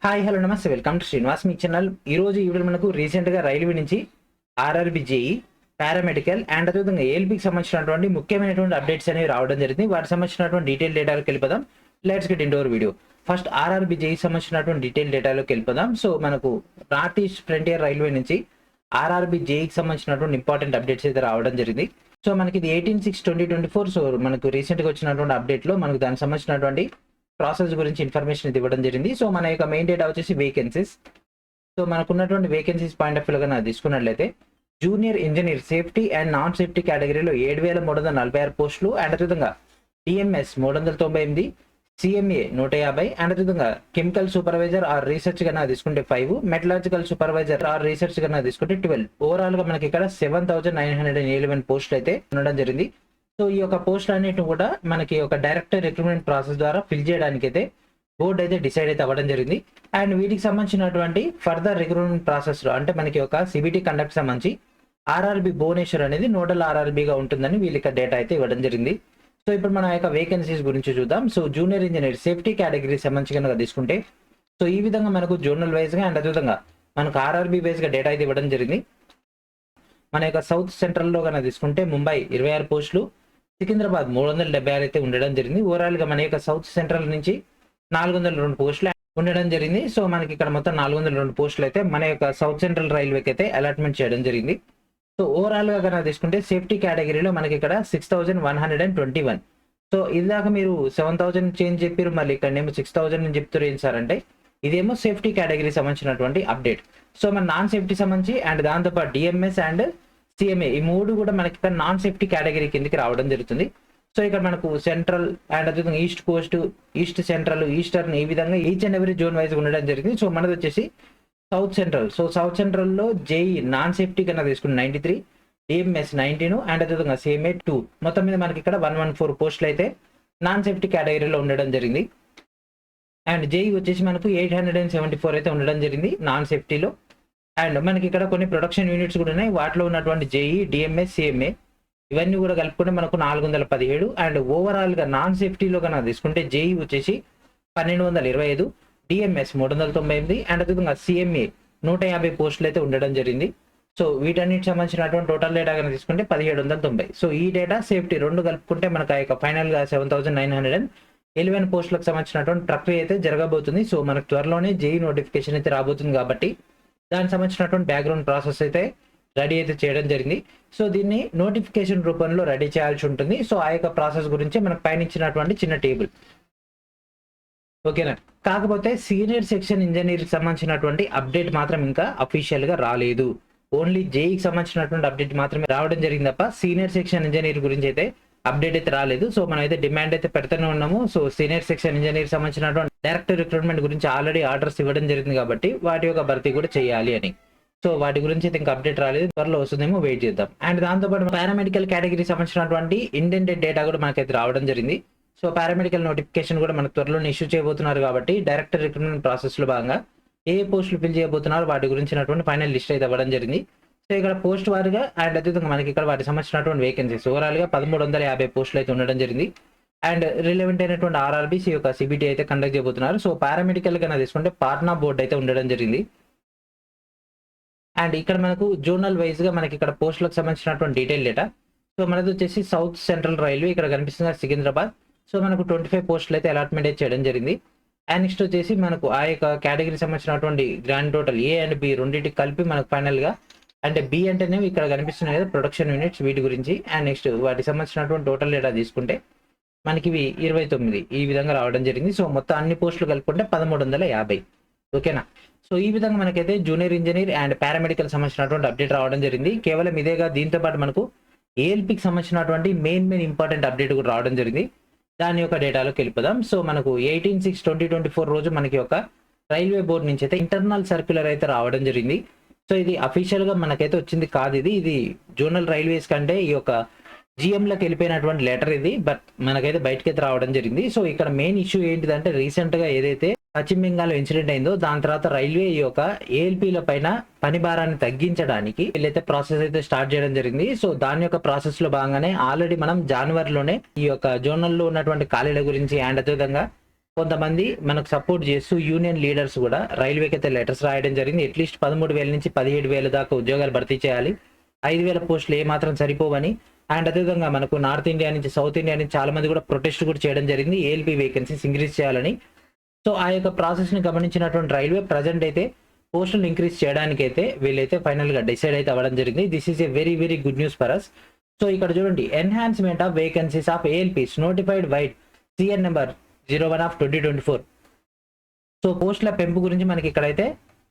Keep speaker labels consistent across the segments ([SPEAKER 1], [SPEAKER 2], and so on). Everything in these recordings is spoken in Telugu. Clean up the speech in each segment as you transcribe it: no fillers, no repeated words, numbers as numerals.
[SPEAKER 1] హాయ్ హలో నమస్తే welcome to Srinivas me channel. ఈ రోజు ఈ వీడియో మనకు రీసెంట్గా రైల్వే నుంచి ఆర్ఆర్బి జేఈ పారామెడికల్ అండ్ అదేవిధంగా ఏఎల్పికి సంబంధించినటువంటి ముఖ్యమైనటువంటి అప్డేట్స్ అనేవి రావడం జరిగింది. వాటికి సంబంధించినటువంటి డీటెయిల్ డేటాలోకి వెళ్ళిపోదాం. Let's get into hour video. First RRB JEE సంబంధించినటువంటి డీటెయిల్ డేటాలోకి వెళ్ళిపోదాం. సో మనకు నార్త్ ఈస్ట్ ఫ్రంటియర్ రైల్వే నుంచి ఆర్ఆర్బి జేఈకి సంబంధించినటువంటి ఇంపార్టెంట్ అప్డేట్స్ అయితే రావడం జరిగింది. సో మనకి ఇది 18/6/2024. సో మనకు రీసెంట్గా వచ్చినటువంటి అప్డేట్లో మనకు దానికి సంబంధించినటువంటి ప్రాసెస్ గురించి ఇన్ఫర్మేషన్ ఇది ఇవ్వడం జరిగింది. సో మన యొక్క మెయిన్ డేటా వచ్చేసి వేకెన్సీస్. సో మనకున్నటువంటి వేకెన్సీస్ పాయింట్ ఆఫ్ వ్యూగా తీసుకున్నట్లయితే junior engineer safety and non safety కేటగిరీలో 7,346 పోస్టులు అండ్ అదేవిధంగా టిఎంఎస్ 398, సిఎంఏ 150 అండ్ అదేవిధంగా కెమికల్ సూపర్వైజర్ ఆర్ రీసెర్చ్ గా తీసుకుంటే 5, మెటలాజికల్ సూపర్వైజర్ ఆర్ రీసెర్చ్ గా తీసుకుంటే 12. ఓవరాల్ గా మనకి ఇక్కడ 7,911 పోస్టులు అయితే ఉండడం జరిగింది. సో ఈ యొక్క పోస్టులు అన్నిటిని కూడా మనకి ఒక డైరెక్ట్ రిక్రూట్మెంట్ ప్రాసెస్ ద్వారా ఫిల్ చేయడానికి అయితే బోర్డు అయితే డిసైడ్ అయితే అవ్వడం జరిగింది. అండ్ వీటికి సంబంధించినటువంటి ఫర్దర్ రిక్రూట్మెంట్ ప్రాసెస్ లో అంటే మనకి ఒక సిబిటి కండక్ట్ సంబంధించి ఆర్ఆర్బి భువనేశ్వర్ అనేది నోడల్ ఆర్ఆర్బిగా ఉంటుందని వీళ్ళకి డేటా అయితే ఇవ్వడం జరిగింది. సో ఇప్పుడు మన యొక్క వేకెన్సీస్ గురించి చూద్దాం. So junior engineer safety category సంబంధించి కనుక తీసుకుంటే సో ఈ విధంగా మనకు జోనల్ వైజ్ గా అండ్ అదేవిధంగా మనకు ఆర్ఆర్బి వైజ్ గా డేటా అయితే ఇవ్వడం జరిగింది. మన యొక్క సౌత్ సెంట్రల్ లో కనుక తీసుకుంటే ముంబై 26 పోస్టులు, సికింద్రాబాద్ 376 అయితే ఉండడం జరిగింది. ఓవరాల్ గా మన యొక్క సౌత్ సెంట్రల్ నుంచి 402 పోస్టులు ఉండడం జరిగింది. సో మనకి ఇక్కడ మొత్తం 402 పోస్టులు అయితే మన యొక్క సౌత్ సెంట్రల్ రైల్వేకి అయితే అలాట్మెంట్ చేయడం జరిగింది. సో ఓవరాల్ గా కనుక తీసుకుంటే సేఫ్టీ కేటగిరీలో మనకి ఇక్కడ 6,121. సో ఇదాక మీరు 7,000 చేంజ్ చెప్పారు, మళ్ళీ ఇక్కడ ఏమో 6,000 అని చెప్తారు. ఏం సార్ అంటే ఇదేమో సేఫ్టీ కేటగిరీ సంబంధించినటువంటి అప్డేట్. సో మన నాన్ సేఫ్టీ సంబంధించి అండ్ దాంతోపాటు డిఎంఎస్ అండ్ సిఎంఏ ఈ మూడు కూడా మనకి ఇక్కడ నాన్ సేఫ్టీ కేటగిరీ కిందకి రావడం జరుగుతుంది. సో ఇక్కడ మనకు సెంట్రల్ అండ్ అదేవిధంగా east Coast, east central, eastern ఈ విధంగా each and every zone wise ఉండడం జరిగింది. సో మనది వచ్చేసి south central. So south central లో జేఈ నాన్ సేఫ్టీ కన్నా తీసుకుని 93, డిఎంఎస్ 19 అండ్ అదేవిధంగా సిఎంఏ 2. మొత్తం మీద మనకి ఇక్కడ 114 పోస్టులు అయితే నాన్ సేఫ్టీ కేటగిరీలో ఉండడం జరిగింది. అండ్ జేఈ వచ్చేసి మనకు 874 అయితే ఉండడం జరిగింది నాన్ సేఫ్టీలో. అండ్ మనకి ఇక్కడ కొన్ని ప్రొడక్షన్ యూనిట్స్ కూడా ఉన్నాయి. వాటిలో ఉన్నటువంటి జేఈ, డిఎంఎస్, సిఎంఏ ఇవన్నీ కూడా కలుపుకుంటే మనకు 417. అండ్ ఓవరాల్ గా నాన్ సేఫ్టీలో కన్నా తీసుకుంటే జేఈ వచ్చేసి 1,225, డిఎంఎస్ 398 అండ్ అదేవిధంగా సిఎంఏ 150 పోస్టులు అయితే ఉండడం జరిగింది. సో వీటన్నిటికి సంబంధించినటువంటి టోటల్ డేటా కనుక తీసుకుంటే 1,790. సో ఈ డేటా సేఫ్టీ రెండు కలుపుకుంటే మనకు ఆ యొక్క ఫైనల్ గా 7,911 పోస్టులకు సంబంధించినటువంటి ప్రక్రియ అయితే జరగబోతుంది. సో మనకు త్వరలోనే జేఈ నోటిఫికేషన్ అయితే రాబోతుంది కాబట్టి దానికి సంబంధించినటువంటి బ్యాక్గ్రౌండ్ ప్రాసెస్ అయితే రెడీ అయితే చేయడం జరిగింది. సో దీన్ని నోటిఫికేషన్ రూపంలో రెడీ చేయాల్సి ఉంటుంది. సో ఆ యొక్క ప్రాసెస్ గురించి మనకు పైన ఇచ్చినటువంటి చిన్న టేబుల్, ఓకేనా. కాకపోతే సీనియర్ సెక్షన్ ఇంజనీర్ సంబంధించినటువంటి అప్డేట్ మాత్రం ఇంకా అఫీషియల్ గా రాలేదు. ఓన్లీ జేఈకి సంబంధించినటువంటి అప్డేట్ మాత్రమే రావడం జరిగింది తప్ప సీనియర్ సెక్షన్ ఇంజనీర్ గురించి అయితే అప్డేట్ అయితే రాలేదు. సో మనం అయితే డిమాండ్ అయితే పెడుతూనే ఉన్నాము. సో సీనియర్ సెక్షన్ ఇంజనీర్ సంబంధించినటువంటి డైరెక్ట్ రిక్రూట్మెంట్ గురించి ఆల్రెడీ ఆర్డర్స్ ఇవ్వడం జరిగింది కాబట్టి వాటి యొక్క భర్తీ కూడా చేయాలి అని. సో వాటి గురించి అయితే ఇంకా అప్డేట్ రాలేదు, త్వరలో వస్తుందేమో వెయిట్ చేద్దాం. అండ్ దాంతోపాటు పారామెడికల్ కేటగిరీ సంబంధించినటువంటి ఇండెంటెడ్ డేటా కూడా మనకైతే రావడం జరిగింది. సో పారామెడికల్ నోటిఫికేషన్ కూడా మనకు త్వరలో ఇష్యూ చేయబోతున్నారు కాబట్టి డైరెక్ట్ రిక్రూట్మెంట్ ప్రాసెస్ లో భాగంగా ఏ పోస్టులు ఫిల్ చేయబోతున్నారు వాటి గురించినటువంటి ఫైనల్ లిస్ట్ అయితే ఇవ్వడం జరిగింది. సో ఇక్కడ పోస్ట్ వారిగా అండ్ అదేవిధంగా మనకి ఇక్కడ వాటికి సంబంధించినటువంటి వేకెన్సీస్ ఓవరాల్ గా 1,350 పోస్టులు అయితే ఉండడం జరిగింది. అండ్ రిలవెంట్ అయినటువంటి ఆర్ఆర్బిసి యొక్క సిబిటి అయితే కండక్ట్ చేయబోతున్నారు. సో పారామెడికల్ గా తీసుకుంటే పాట్నా బోర్డు అయితే ఉండడం జరిగింది. అండ్ ఇక్కడ మనకు జోనల్ వైజ్ గా మనకి ఇక్కడ పోస్టులకు సంబంధించినటువంటి డీటెయిల్ డేటా. సో మనది వచ్చేసి సౌత్ సెంట్రల్ రైల్వే ఇక్కడ కనిపిస్తుంది సికింద్రాబాద్. సో మనకు 25 పోస్టులు అయితే అలాట్మెంట్ అయితే చేయడం జరిగింది. అండ్ నెక్స్ట్ వచ్చేసి మనకు ఆ యొక్క కేటగిరీ సంబంధించినటువంటి grand total A and B రెండింటికి కలిపి మనకు ఫైనల్ గా అంటే బి అంటేనే ఇక్కడ కనిపిస్తున్నాయి కదా ప్రొడక్షన్ యూనిట్స్ వీటి గురించి. అండ్ నెక్స్ట్ వాటికి సంబంధించినటువంటి టోటల్ డేటా తీసుకుంటే మనకి ఇవి 29 ఈ విధంగా రావడం జరిగింది. సో మొత్తం అన్ని పోస్టులు కలుపుకుంటే 1,350, ఓకేనా. సో ఈ విధంగా మనకైతే జూనియర్ ఇంజనీర్ అండ్ పారామెడికల్ సంబంధించినటువంటి అప్డేట్ రావడం జరిగింది. కేవలం ఇదేగా దీంతో పాటు మనకు ఏఎల్పికి సంబంధించినటువంటి మెయిన్ ఇంపార్టెంట్ అప్డేట్ కూడా రావడం జరిగింది. దాని యొక్క డేటాలోకి వెళ్ళిపోదాం. సో మనకు 18/6/2024 రోజు మనకి ఒక రైల్వే బోర్డు నుంచి అయితే ఇంటర్నల్ సర్క్యులర్ అయితే రావడం జరిగింది. సో ఇది అఫీషియల్ గా మనకైతే వచ్చింది కాదు, ఇది జోనల్ రైల్వేస్ కంటే ఈ యొక్క జిఎం లకు వెళ్ళిపోయినటువంటి లెటర్ ఇది, బట్ మనకైతే బయటకైతే రావడం జరిగింది. సో ఇక్కడ మెయిన్ ఇష్యూ ఏంటిదంటే రీసెంట్ గా ఏదైతే పశ్చిమ బెంగాల్ ఇన్సిడెంట్ అయిందో దాని తర్వాత రైల్వే ఈ యొక్క ఏఎల్పీల పైన పని భారాన్ని తగ్గించడానికి వీళ్ళైతే ప్రాసెస్ అయితే స్టార్ట్ చేయడం జరిగింది. సో దాని యొక్క ప్రాసెస్ లో భాగంగానే ఆల్రెడీ మనం జనవరిలోనే ఈ యొక్క జోనల్ లో ఉన్నటువంటి ఖాళీల గురించి అండ్ అదేవిధంగా కొంతమంది మనకు సపోర్ట్ చేస్తూ యూనియన్ లీడర్స్ కూడా రైల్వేకి అయితే లెటర్స్ రాయడం జరిగింది. అట్లీస్ట్ 13,000 నుంచి 17,000 దాకా ఉద్యోగాలు భర్తీ చేయాలి, 5,000 పోస్టులు ఏమాత్రం సరిపోవని. అండ్ అదేవిధంగా మనకు నార్త్ ఇండియా నుంచి సౌత్ ఇండియా నుంచి చాలా మంది కూడా ప్రొటెస్ట్ కూడా చేయడం జరిగింది, ఏఎల్పీ వేకెన్సీస్ ఇంక్రీజ్ చేయాలని. సో ఆ యొక్క ప్రాసెస్ ని గమనించినటువంటి రైల్వే ప్రజెంట్ అయితే పోస్టులు ఇంక్రీజ్ చేయడానికి అయితే వీళ్ళైతే ఫైనల్ గా డిసైడ్ అయితే అవ్వడం జరిగింది. This is a very very good news for us. So ఇక్కడ చూడండి, enhancement of vacancies of ALPs notified vide CN number 01 of 2024. So పోస్టుల పెంపు గురించి మనకి ఇక్కడైతే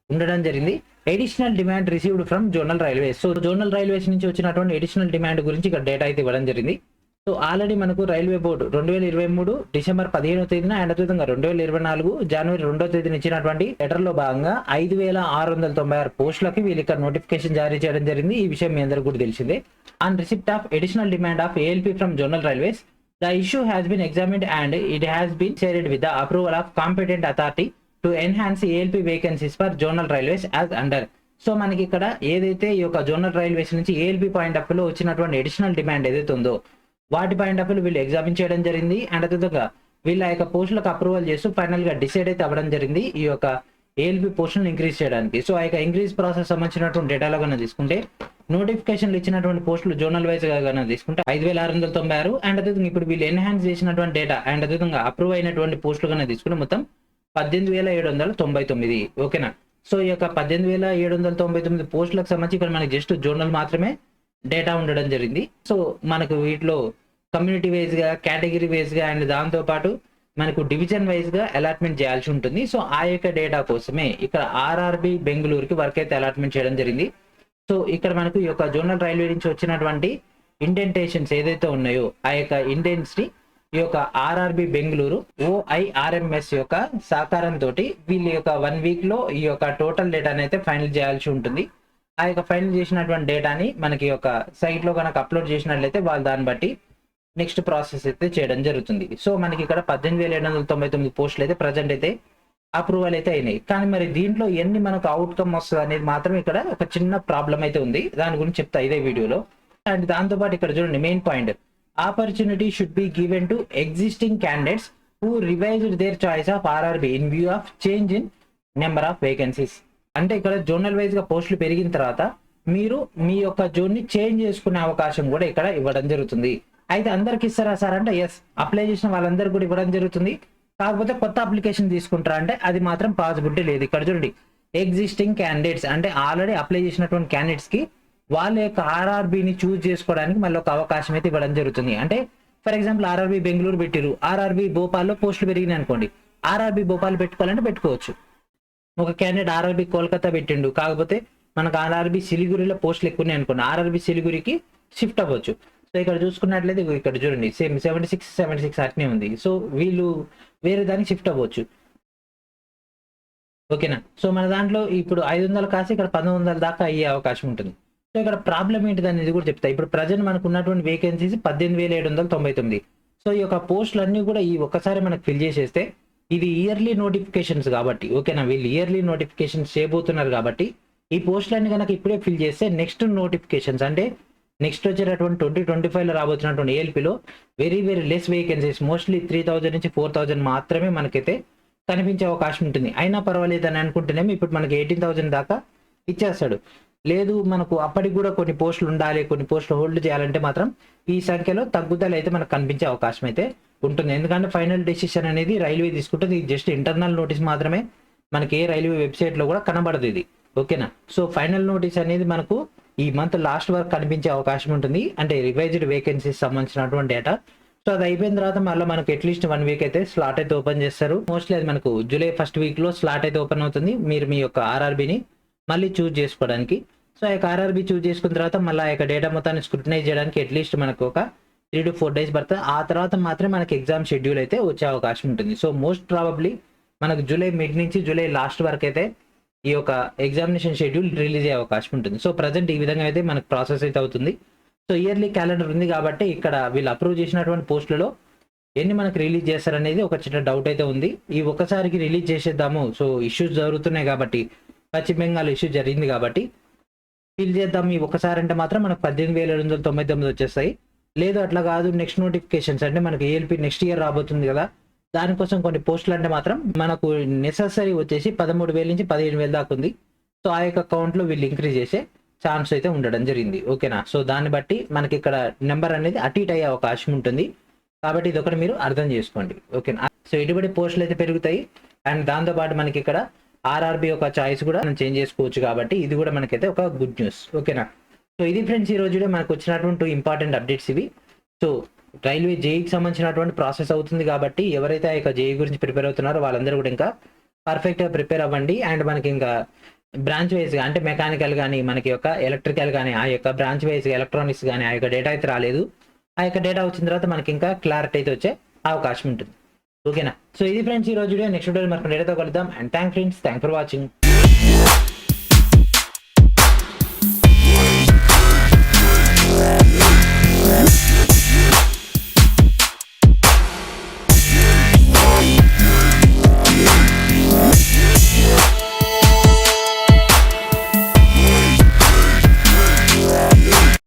[SPEAKER 1] ఉండడం జరిగింది. Additional demand received from zonal railways. So zonal railways నుంచి వచ్చినటువంటి ఎడిషనల్ డిమాండ్ గురించి ఇక్కడ డేటా అయితే ఇవ్వడం జరిగింది. సో ఆల్రెడీ మనకు రైల్వే బోర్డు 2023 డిసెంబర్ 15వ తేదీన అండ్ అదేవిధంగా 2024 జనవరి 2వ తేదీన ఇచ్చినటువంటి లెటర్ లో భాగంగా 5,696 పోస్టులకి వీళ్ళు ఇక్కడ నోటిఫికేషన్ జారీ చేయడం జరిగింది. ఈ విషయం మీ అందరికీ కూడా తెలిసిందే. On receipt of additional demand of ALP from zonal railways, the issue has been examined and it has been shared with the approval of competent authority to enhance ALP vacancies for zonal railways as under. So మనకి ఇక్కడ ఏదైతే ఈ యొక్క జోనల్ రైల్వేస్ నుంచి ఏఎల్పీ పాయింట్ ఆఫ్ లో వచ్చినటువంటి ఎడిషనల్ డిమాండ్ ఏదైతే ఉందో వాటి పాయింట్ ఆఫ్ వీళ్ళు ఎగ్జామిన్ చేయడం జరిగింది. అండ్ అదేవిధంగా వీళ్ళ యొక్క పోస్టులకు అప్రూవల్ చేస్తూ ఫైనల్ గా డిసైడ్ అయితే అవ్వడం జరిగింది ఈ యొక్క ఏఎల్పీ పోస్టులను ఇంక్రీజ్ చేయడానికి. సో ఆ యొక్క ఇంక్రీజ్ ప్రాసెస్ సంబంధించినటువంటి డేటాలో కన్నా తీసుకుంటే నోటిఫికేషన్లు ఇచ్చినటువంటి పోస్టులు జోనల్ వైజ్ గా తీసుకుంటే 5,696 అండ్ అదేవిధంగా ఇప్పుడు వీళ్ళు ఎన్హాన్స్ చేసినటువంటి డేటా అండ్ అదేవిధంగా అప్రూవ్ అయినటువంటి పోస్టులు కన్నా తీసుకుంటే మొత్తం 18,799. ఓకేనా. సో ఈ యొక్క 18,799 పోస్టులకు సంబంధించి ఇక్కడ మనకి జస్ట్ జోనల్ మాత్రమే డేటా ఉండడం జరిగింది. సో మనకు వీటిలో కమ్యూనిటీ వైజ్ గా, కేటగిరీ వైజ్ గా అండ్ దాంతో పాటు మనకు డివిజన్ వైజ్ గా అలాట్మెంట్ చేయాల్సి ఉంటుంది. సో ఆ యొక్క డేటా కోసమే ఇక్కడ ఆర్ఆర్బి బెంగళూరుకి వర్క్ అయితే అలాట్మెంట్ చేయడం జరిగింది. సో ఇక్కడ మనకు ఈ యొక్క జోనల్ రైల్వే నుంచి వచ్చినటువంటి ఇండెంటేషన్స్ ఏదైతే ఉన్నాయో ఆ యొక్క ఇండెంట్స్ ని ఈ యొక్క ఆర్ఆర్బి బెంగళూరు OIRMS యొక్క సహకారంతో వీళ్ళ యొక్క 1 వీక్ లో ఈ యొక్క టోటల్ డేటాని అయితే ఫైనల్ చేయాల్సి ఉంటుంది. ఆ యొక్క ఫైనల్ చేసినటువంటి డేటాని మనకి యొక్క సైట్ లో కనుక అప్లోడ్ చేసినట్లయితే వాళ్ళు దాన్ని బట్టి నెక్స్ట్ ప్రాసెస్ అయితే చేయడం జరుగుతుంది. సో మనకి ఇక్కడ 18,799 పోస్టులు అయితే ప్రజెంట్ అయితే అప్రూవల్ అయితే అయినాయి. కానీ మరి దీంట్లో ఎన్ని మనకు అవుట్కమ్ వస్తుంది అనేది మాత్రం ఇక్కడ ఒక చిన్న ప్రాబ్లం అయితే ఉంది. దాని గురించి చెప్తా ఇదే వీడియోలో. అండ్ దాంతో పాటు ఇక్కడ చూడండి, main point, opportunity should be given to existing candidates who revised their choice of RRB in view of change in number of vacancies. అంటే ఇక్కడ జోనల్ వైజ్ గా పోస్టులు పెరిగిన తర్వాత మీరు మీ యొక్క జోన్ ని చేంజ్ చేసుకునే అవకాశం కూడా ఇక్కడ ఇవ్వడం జరుగుతుంది. అయితే అందరికి ఇస్తారా సార్ అంటే ఎస్, అప్లై చేసిన వాళ్ళందరికీ కూడా ఇవ్వడం జరుగుతుంది. కాకపోతే కొత్త అప్లికేషన్ తీసుకుంటారా అంటే అది మాత్రం పాసిబిలిటీ లేదు. ఇక్కడ చూడండి, ఎగ్జిస్టింగ్ క్యాండిడేట్స్ అంటే ఆల్రెడీ అప్లై చేసినటువంటి క్యాండిడేట్స్ కి వాళ్ళ యొక్క ఆర్ఆర్బిని చూస్ చేసుకోవడానికి మళ్ళీ ఒక అవకాశం అయితే ఇవ్వడం జరుగుతుంది. అంటే ఫర్ ఎగ్జాంపుల్ ఆర్ఆర్బి బెంగళూరు పెట్టిరు, ఆర్ఆర్బి భోపాల్లో పోస్టులు పెరిగినాయి అనుకోండి, ఆర్ఆర్బి భోపాల్ పెట్టుకోవాలంటే పెట్టుకోవచ్చు. ఒక క్యాండిడేట్ ఆర్ఆర్బి కోల్కతా పెట్టిండు, కాకపోతే మనకు ఆర్ఆర్బి సిలిగురిలో పోస్టులు ఎక్కువనే అనుకోండి, ఆర్ఆర్బి సిలిగురికి షిఫ్ట్ అవ్వచ్చు. సో ఇక్కడ చూసుకున్నట్లయితే ఇక్కడ చూడండి సేమ్ 76 అట్నే ఉంది. సో వీళ్ళు వేరే దానికి షిఫ్ట్ అవ్వచ్చు. ఓకేనా. సో మన దాంట్లో ఇప్పుడు 500 కాసి ఇక్కడ 1,100 దాకా అయ్యే అవకాశం ఉంటుంది. సో ఇక్కడ ప్రాబ్లం ఏంటిది అనేది కూడా చెప్తా. ఇప్పుడు ప్రజెంట్ మనకు ఉన్నటువంటి వేకెన్సీస్ 18,799. సో ఈ యొక్క పోస్టులు అన్ని కూడా ఈ ఒక్కసారి మనకు ఫిల్ చేసేస్తే ఇది ఇయర్లీ నోటిఫికేషన్స్ కాబట్టి, ఓకేనా, వీళ్ళు ఇయర్లీ నోటిఫికేషన్స్ చేయబోతున్నారు కాబట్టి ఈ పోస్టులన్నీ కనుక ఇప్పుడే ఫిల్ చేస్తే నెక్స్ట్ నోటిఫికేషన్స్ అంటే నెక్స్ట్ వచ్చేటటువంటి 2025లో రాబోతున్నటువంటి ఏఎల్పీలో very very less vacancies, mostly 3,000 నుంచి 4,000 మాత్రమే మనకైతే కనిపించే అవకాశం ఉంటుంది. అయినా పర్వాలేదు అని అనుకుంటేనేమో ఇప్పుడు మనకి 18,000 దాకా ఇచ్చేస్తాడు. లేదు మనకు అప్పటికి కూడా కొన్ని పోస్టులు ఉండాలి, కొన్ని పోస్టులు హోల్డ్ చేయాలంటే మాత్రం ఈ సంఖ్యలో తగ్గుదల అయితే మనకు కనిపించే అవకాశం అయితే ఉంటుంది. ఎందుకంటే ఫైనల్ డెసిషన్ అనేది రైల్వే తీసుకుంటుంది. ఇది జస్ట్ ఇంటర్నల్ నోటీస్ మాత్రమే, మనకి ఏ రైల్వే వెబ్సైట్ లో కూడా కనబడదు ఇది. ఓకేనా. సో ఫైనల్ నోటీస్ అనేది మనకు ఈ మంత్ లాస్ట్ వరకు కనిపించే అవకాశం ఉంటుంది, అంటే రివైజ్డ్ వేకెన్సీస్ సంబంధించినటువంటి డేటా. సో అది అయిపోయిన తర్వాత మళ్ళీ మనకు అట్లీస్ట్ 1 వీక్ అయితే స్లాట్ అయితే ఓపెన్ చేస్తారు. మోస్ట్లీ అది మనకు జూలై 1st వీక్ లో స్లాట్ అయితే ఓపెన్ అవుతుంది, మీరు మీ యొక్క ఆర్ఆర్బిని మళ్ళీ చూస్ చేసుకోవడానికి. సో ఆ యొక్క ఆర్ఆర్బి చూస్ చేసుకున్న తర్వాత మళ్ళీ ఆ యొక్క డేటా మొత్తాన్ని స్క్రూటినైజ్ చేయడానికి అట్లీస్ట్ మనకు ఒక 3 to 4 డేస్ పడుతుంది. ఆ తర్వాత మాత్రమే మనకి ఎగ్జామ్ షెడ్యూల్ అయితే వచ్చే అవకాశం ఉంటుంది. సో మోస్ట్ ప్రాబబ్లీ మనకు జూలై మిడ్ నుంచి జూలై లాస్ట్ వరకు అయితే ఈ యొక్క ఎగ్జామినేషన్ షెడ్యూల్ రిలీజ్ అయ్యే అవకాశం ఉంటుంది. సో ప్రజెంట్ ఈ విధంగా అయితే మనకు ప్రాసెస్ అయితే అవుతుంది. సో ఇయర్లీ క్యాలెండర్ ఉంది కాబట్టి ఇక్కడ వీళ్ళు అప్రూవ్ చేసినటువంటి పోస్టులలో ఎన్ని మనకు రిలీజ్ చేస్తారనేది ఒక చిన్న డౌట్ అయితే ఉంది. ఈ ఒక్కసారికి రిలీజ్ చేసేద్దాము, సో ఇష్యూస్ జరుగుతున్నాయి కాబట్టి, పశ్చిమ బెంగాల్ ఇష్యూ జరిగింది కాబట్టి ఫిల్ చేద్దాం ఈ ఒక్కసారి అంటే మాత్రం మనకు 18,799 వచ్చేస్తాయి. లేదు అట్లా కాదు, నెక్స్ట్ నోటిఫికేషన్స్ అంటే మనకి ఏఎల్పీ నెక్స్ట్ ఇయర్ రాబోతుంది కదా, దానికోసం కొన్ని పోస్టులు అంటే మాత్రం మనకు నెససరీ వచ్చేసి 13,000 నుంచి 15,000 దాకా ఉంది. సో ఆ యొక్క అకౌంట్లో వీళ్ళు ఇంక్రీజ్ చేసే ఛాన్స్ అయితే ఉండడం జరిగింది. ఓకేనా. సో దాన్ని బట్టి మనకి ఇక్కడ నెంబర్ అనేది అటు ఇటు అయ్యే అవకాశం ఉంటుంది. కాబట్టి ఇది ఒకటి మీరు అర్థం చేసుకోండి. ఓకేనా. సో ఇటువంటి పోస్టులు అయితే పెరుగుతాయి. అండ్ దాంతోపాటు మనకి ఇక్కడ ఆర్ఆర్బి ఒక చాయిస్ కూడా మనం చేంజ్ చేసుకోవచ్చు. కాబట్టి ఇది కూడా మనకైతే ఒక గుడ్ న్యూస్. ఓకేనా. సో ఇది ఫ్రెండ్స్ ఈ రోజు మనకు వచ్చినటువంటి ఇంపార్టెంట్ అప్డేట్స్ ఇవి. సో రైల్వే జేఈకి సంబంధించినటువంటి ప్రాసెస్ అవుతుంది కాబట్టి ఎవరైతే ఆ యొక్క జేఈ గురించి ప్రిపేర్ అవుతున్నారో వాళ్ళందరూ కూడా ఇంకా పర్ఫెక్ట్గా ప్రిపేర్ అవ్వండి. అండ్ మనకి ఇంకా బ్రాంచ్ వైజ్గా అంటే మెకానికల్ కానీ మనకి యొక్క ఎలక్ట్రికల్ కానీ ఆ యొక్క బ్రాంచ్ వైజ్గా ఎలక్ట్రానిక్స్ కానీ ఆ యొక్క డేటా అయితే రాలేదు. ఆ యొక్క డేటా వచ్చిన తర్వాత మనకి ఇంకా క్లారిటీ అయితే వచ్చే అవకాశం ఉంటుంది. ఓకేనా. సో ఇది ఫ్రెండ్స్ ఈ రోజు నెక్స్ట్ వీడియో మనకు డేటాతో కలుద్దాం. And thank for watching.